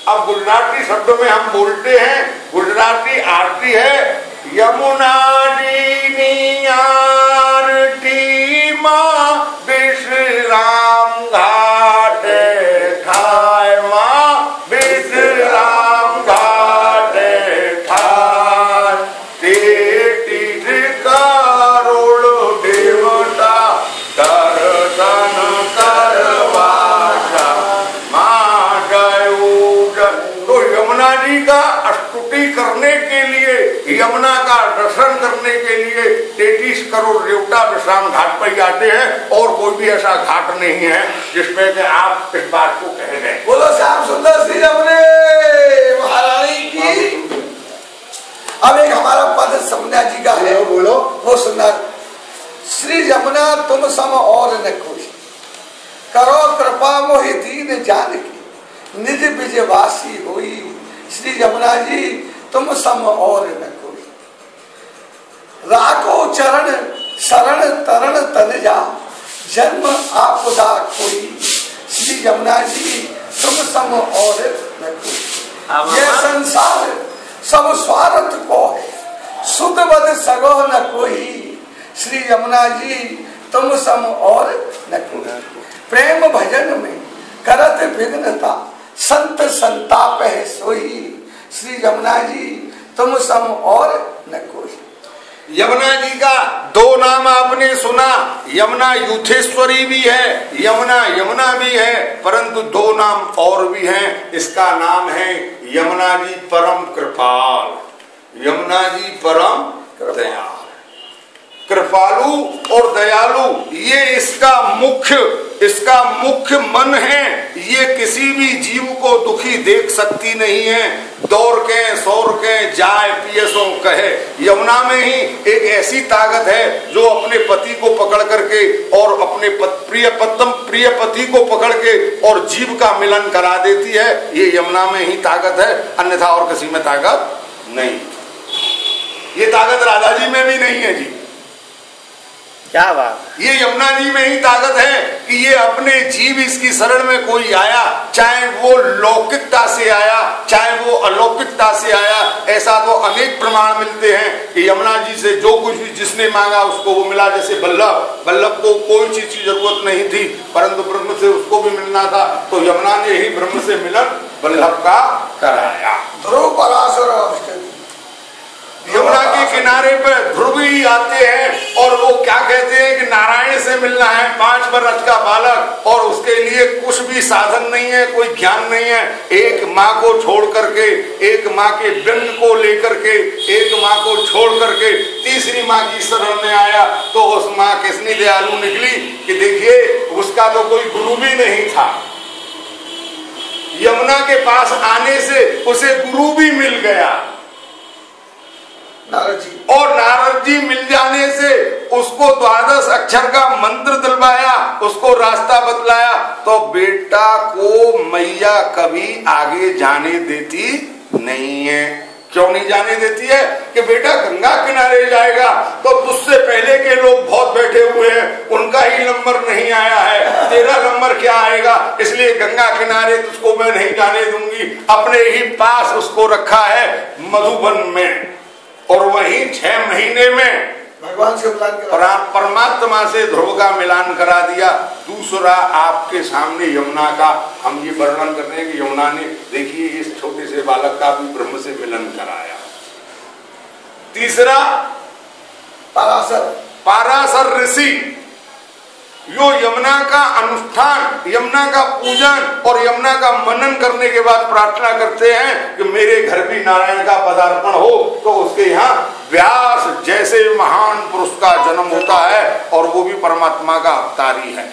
अब गुजराती शब्द में हम बोलते हैं, गुजराती आरती है यमुना नी आरती मां विश्राम घाट ठाय, मां विश्राम घाट ठाय, तेतीस करोड़ देवता दर्शन करवाया मां गयूर। तो यमुना जी का स्तुति करने के लिए, यमुना का दर्शन करने के लिए 33 करोड़ देवता विश्राम घाट पर आते हैं, और कोई भी ऐसा घाट नहीं है जिसमें कि आप इस बात को कह गए। बोलो श्याम सुंदर श्री रमणे महारानी की। अब एक हमारा पद समझा जी का है, बोलो वो सुनना। श्री यमुना तुम सम और न कोई, करो कृपा मोहि दीन जानकी, निज विजयवासी होई। श्री यमुना जी तुम सम और न कोई, राखो चरण शरण तरण तनजा, जन्म आपदा कोई। श्री यमुना जी तुम सम और न कोई, ये संसार सब स्वार्थ को है, सुख बद सगो न कोई। श्री यमुना जी तुम सम और न कोई, प्रेम भजन में करत विघ्नता, संत संताप है सोई। श्री यमुना जी तुम सम और न कोई। यमुना जी का दो नाम आपने सुना, यमुना यूथेश्वरी भी है, यमुना यमुना भी है, परंतु दो नाम और भी हैं। इसका नाम है यमुना जी परम कृपाल, यमुना जी परम दयाल। कृपालु और दयालु ये इसका मुख्य मन है। ये किसी भी जीव को दुखी देख सकती नहीं है। दौड़ के सौर के जाए पियसों कहे, यमुना में ही एक ऐसी ताकत है जो अपने पति को पकड़ करके और अपने प्रिय पति को पकड़ के और जीव का मिलन करा देती है। ये यमुना में ही ताकत है, अन्यथा और किसी में ताकत नहीं। ये ताकत राधा जी में भी नहीं है जी। क्या बात, ये यमुना जी में ही ताकत है कि ये अपने जीव इसकी शरण में कोई आया, चाहे वो लौकिकता से आया चाहे वो अलौकिकता से आया। ऐसा तो अनेक प्रमाण मिलते हैं कि यमुना जी से जो कुछ भी जिसने मांगा उसको वो मिला। जैसे बल्लभ को कोई चीज की जरूरत नहीं थी, परंतु ब्रह्म से उसको भी मिलना था, तो यमुना ने ही ब्रह्म से मिलन बल्लभ का कराया। ध्रुव पराशर यमुना के किनारे पर ध्रुव ही आते हैं और वो क्या कहते हैं कि नारायण से मिलना है। 5 वर्ष का बालक और उसके लिए कुछ भी साधन नहीं है, कोई ज्ञान नहीं है। एक माँ को छोड़ करके, एक माँ के बिंब को लेकर के, एक माँ को छोड़ करके तीसरी माँ की शरण में आया, तो उस माँ कितनी दयालु निकली कि देखिए उसका तो कोई गुरु भी नहीं था। यमुना के पास आने से उसे गुरु भी मिल गया और नारद जी मिल जाने से उसको 12 अक्षर का मंत्र दिलवाया, उसको रास्ता बतलाया। तो बेटा को मैया कभी आगे जाने देती नहीं है। क्यों नहीं जाने देती है कि बेटा गंगा किनारे जाएगा तो तुझसे पहले के लोग बहुत बैठे हुए हैं, उनका ही नंबर नहीं आया है, तेरा नंबर क्या आएगा, इसलिए गंगा किनारे तुझको मैं नहीं जाने दूंगी। अपने ही पास उसको रखा है मधुबन में, और वहीं 6 महीने में भगवान से परमात्मा से ध्रुव का मिलान करा दिया। दूसरा आपके सामने यमुना का हम ये वर्णन कर रहे हैं कि यमुना ने देखिए इस छोटे से बालक का भी ब्रह्म से मिलन कराया। तीसरा पाराशर ऋषि, यो यमुना का अनुष्ठान, यमुना का पूजन और यमुना का मनन करने के बाद प्रार्थना करते हैं कि मेरे घर भी नारायण का पदार्पण हो। तो उसके यहाँ व्यास जैसे महान पुरुष का जन्म होता है और वो भी परमात्मा का अवतारी है।